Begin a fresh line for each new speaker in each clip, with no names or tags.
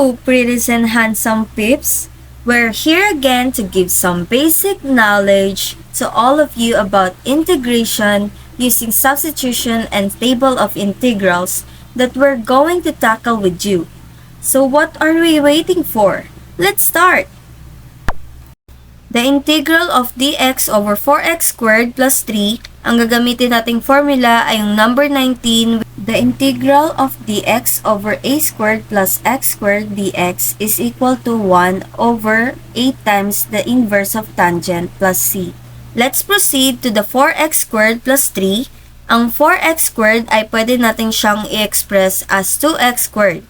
Hello, pretties and handsome peeps! We're here again to give some basic knowledge to all of you about integration using substitution and table of integrals that we're going to tackle with you. So what are we waiting for? Let's start! The integral of dx over 4x squared plus 3, ang gagamitin nating formula ay yung number 19. The integral of dx over a squared plus x squared dx is equal to 1 over a times the inverse of tangent plus c. Let's proceed to the 4x squared plus 3. Ang 4x squared ay pwede natin siyang i-express as 2x squared.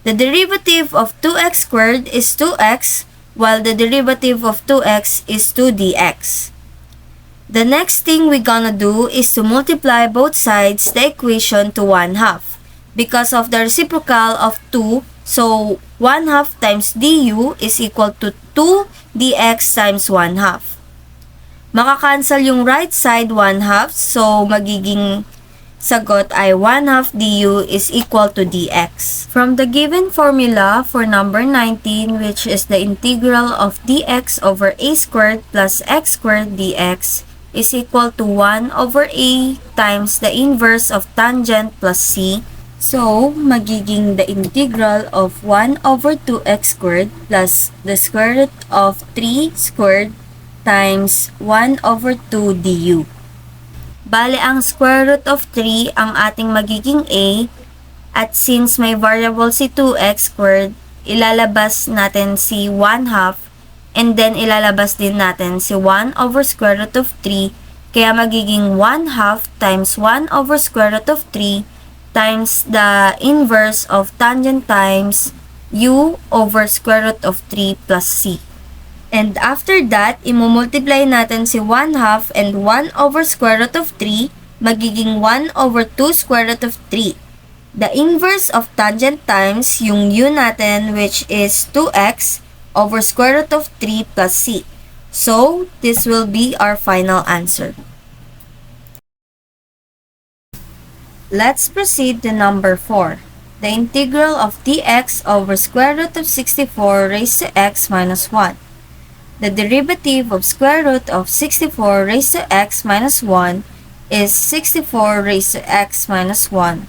The derivative of 2x squared is 2x, while the derivative of 2x is 2dx. The next thing we're gonna do is to multiply both sides the equation to 1/2. Because of the reciprocal of 2, so 1/2 times du is equal to 2dx times 1/2. Makakancel yung right side 1/2, so magiging sagot ay 1/2 du is equal to dx. From the given formula for number 19, which is the integral of dx over a squared plus x squared dx is equal to 1 over a times the inverse of tangent plus c. So, magiging the integral of 1 over 2x squared plus the square root of 3 squared times 1 over 2 du. Bale, ang square root of 3 ang ating magiging a, at since may variable si 2x squared, ilalabas natin si 1/2 and then ilalabas din natin si 1 over square root of 3, kaya magiging 1/2 times 1 over square root of 3 times the inverse of tangent times u over square root of 3 plus c. And after that, imumultiply natin si 1/2 and 1 over square root of 3, magiging 1 over 2 square root of 3. The inverse of tangent times yung u natin, which is 2x over square root of 3 plus c. So, this will be our final answer. Let's proceed to number 4. The integral of dx over square root of 64 raised to x minus 1. The derivative of square root of 64 raised to x minus 1 is 64 raised to x minus 1,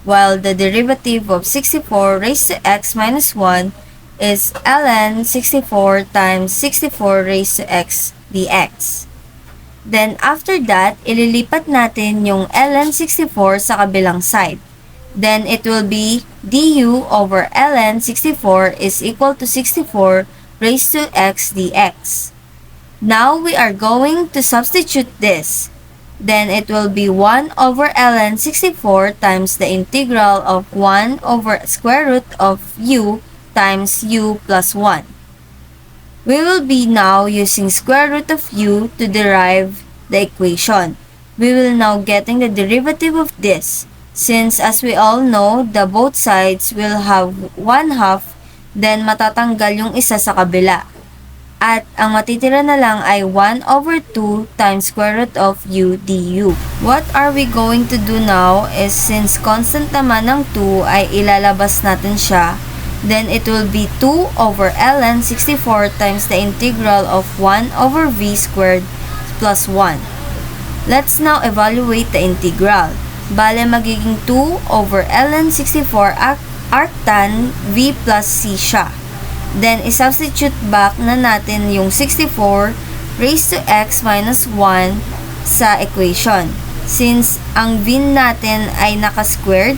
while the derivative of 64 raised to x minus 1 is ln 64 times 64 raised to x dx. Then after that, ililipat natin yung ln 64 sa kabilang side. Then it will be du over ln 64 is equal to 64 raised to x dx. Now we are going to substitute this. Then it will be 1 over ln 64 times the integral of 1 over square root of u times u plus 1. We will be now using square root of u to derive the equation. We will now getting the derivative of this. Since as we all know, the both sides will have 1/2, then matatanggal yung isa sa kabila. At ang matitira na lang ay 1 over 2 times square root of u du. What are we going to do now is since constant naman ng 2 ay ilalabas natin siya, then it will be 2 over ln 64 times the integral of 1 over v squared plus 1. Let's now evaluate the integral. Bale, magiging 2 over ln 64 arctan v plus c siya. Then, isubstitute back na natin yung 64 raised to x minus 1 sa equation. Since ang v natin ay naka-squared,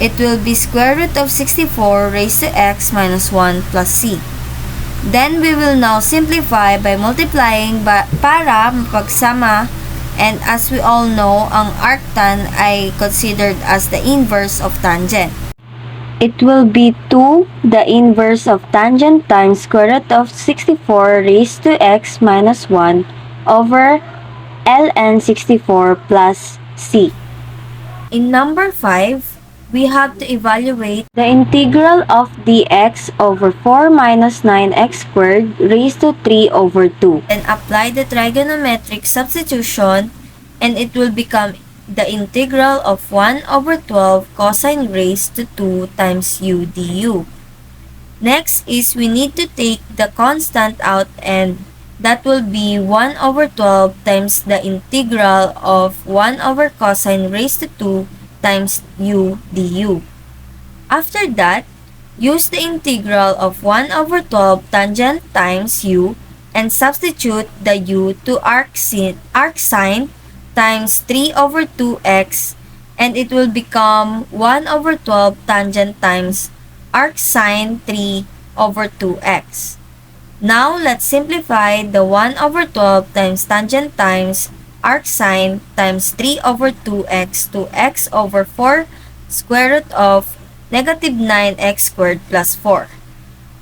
it will be square root of 64 raised to x minus 1 plus c. Then, we will now simplify by multiplying para mapagsama, and as we all know, ang arctan ay considered as the inverse of tangent. It will be 2 the inverse of tangent times square root of 64 raised to x minus 1 over ln 64 plus c. In number 5, we have to evaluate the integral of dx over 4 minus 9x squared raised to 3 over 2. Then apply the trigonometric substitution, and it will become the integral of 1 over 12 cosine raised to 2 times u du. Next is we need to take the constant out, and that will be 1 over 12 times the integral of 1 over cosine raised to 2 times u du. After that, use the integral of 1 over 12 tangent times u and substitute the u to arcsine times 3 over 2x, and it will become 1 over 12 tangent times arcsine 3 over 2x. Now, let's simplify the 1 over 12 times tangent times arcsine times 3 over 2x to x over 4 square root of negative 9x squared plus 4.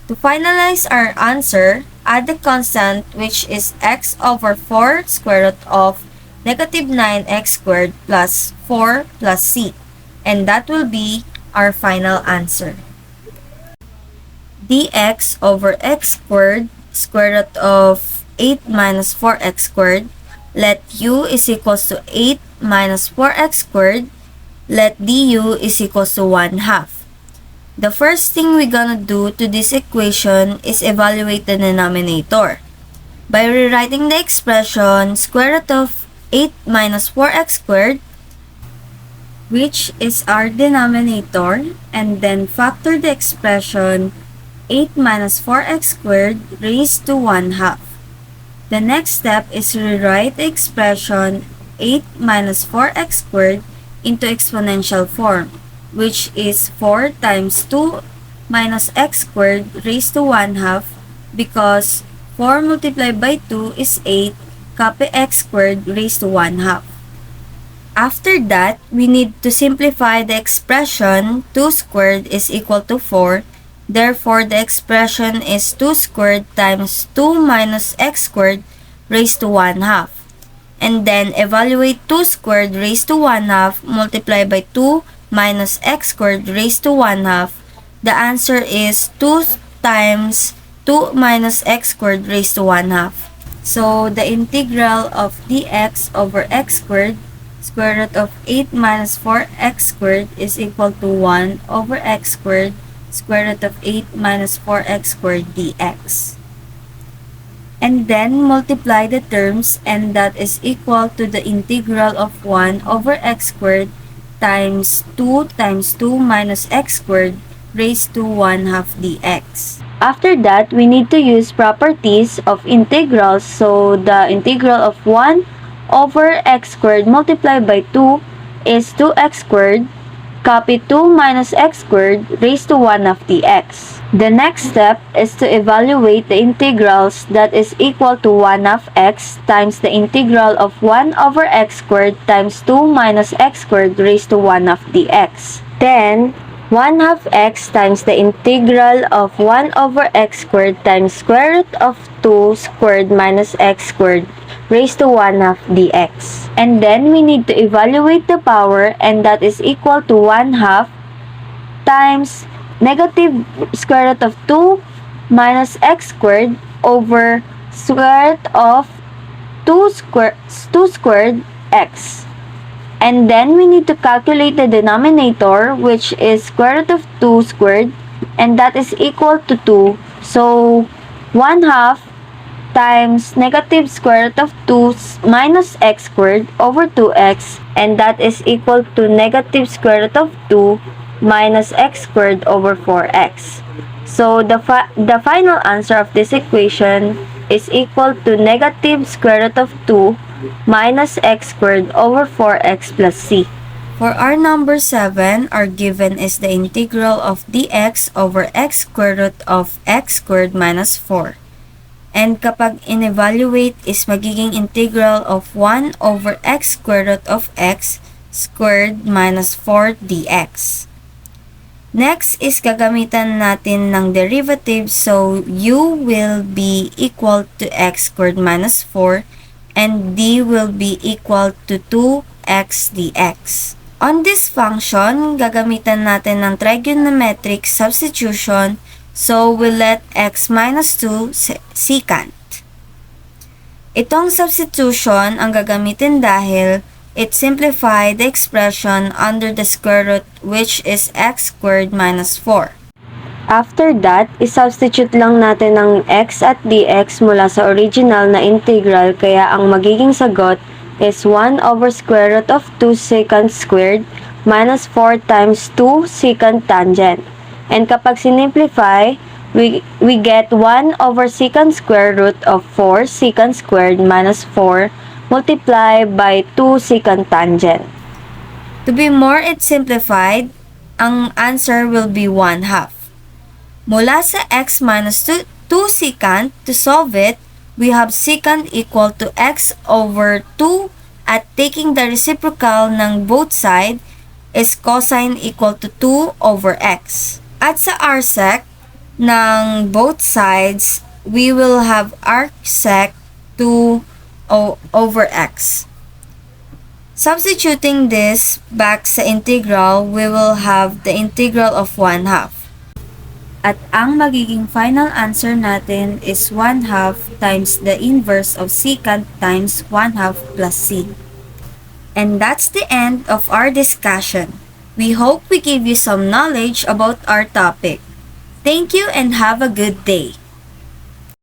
To finalize our answer, add the constant, which is x over 4 square root of negative 9x squared plus 4 plus c, and that will be our final answer. Dx over x squared square root of 8 minus 4x squared. Let u is equals to 8 minus 4x squared. Let du is equals to 1 half. The first thing we're gonna do to this equation is evaluate the denominator. By rewriting the expression square root of 8 minus 4x squared, which is our denominator, and then factor the expression 8 minus 4x squared raised to 1 half. The next step is to rewrite the expression 8 minus 4x squared into exponential form, which is 4 times 2 minus x squared raised to 1 half, because 4 multiplied by 2 is 8, copy x squared raised to 1 half. After that, we need to simplify the expression 2 squared is equal to 4. Therefore, the expression is 2 squared times 2 minus x squared raised to 1 half. And then evaluate 2 squared raised to 1 half multiplied by 2 minus x squared raised to 1 half. The answer is 2 times 2 minus x squared raised to 1 half. So, the integral of dx over x squared square root of 8 minus 4x squared is equal to 1 over x squared square root of 8 minus 4x squared dx. And then multiply the terms, and that is equal to the integral of 1 over x squared times 2 minus x squared raised to 1 half dx. After that, we need to use properties of integrals. So, the integral of 1 over x squared multiplied by 2 is 2x squared. Copy 2 minus x squared raised to 1 half dx. The next step is to evaluate the integrals, that is equal to 1 half x times the integral of 1 over x squared times 2 minus x squared raised to 1 half dx. Then, 1 half x times the integral of 1 over x squared times square root of 2 squared minus x squared raised to 1 half dx. And then we need to evaluate the power, and that is equal to 1 half times negative square root of 2 minus x squared over square root of 2 squared x. And then we need to calculate the denominator, which is square root of 2 squared, and that is equal to 2. So, 1 half times negative square root of 2 minus x squared over 2x, and that is equal to negative square root of 2 minus x squared over 4x. So, the final answer of this equation is equal to negative square root of 2 minus x squared over 4x plus c. For our number 7, our given is the integral of dx over x square root of x squared minus 4. And kapag in-evaluate is magiging integral of 1 over x square root of x squared minus 4 dx. Next is gagamitan natin ng derivative, so u will be equal to x squared minus 4 and d will be equal to 2x dx. On this function, gagamitan natin ng trigonometric substitution, so we'll let x minus 2 secant. Itong substitution ang gagamitin dahil it simplified the expression under the square root, which is x squared minus 4.
After that, isubstitute lang natin ang x at dx mula sa original na integral kaya ang magiging sagot is 1 over square root of 2 secant squared minus 4 times 2 secant tangent. And kapag sinimplify, we get 1 over secant square root of 4 secant squared minus 4 multiplied by 2 secant tangent.
To be more simplified, ang answer will be 1 half. Mula sa x minus 2 secant, to solve it, we have secant equal to x over 2 at taking the reciprocal ng both side is cosine equal to 2 over x. At sa r-sec ng both sides, we will have arcsec 2 over x. Substituting this back sa integral, we will have the integral of 1 half. At ang magiging final answer natin is 1 half times the inverse of secant times 1 half plus c. And that's the end of our discussion. We hope we gave you some knowledge about our topic. Thank you and have a good day.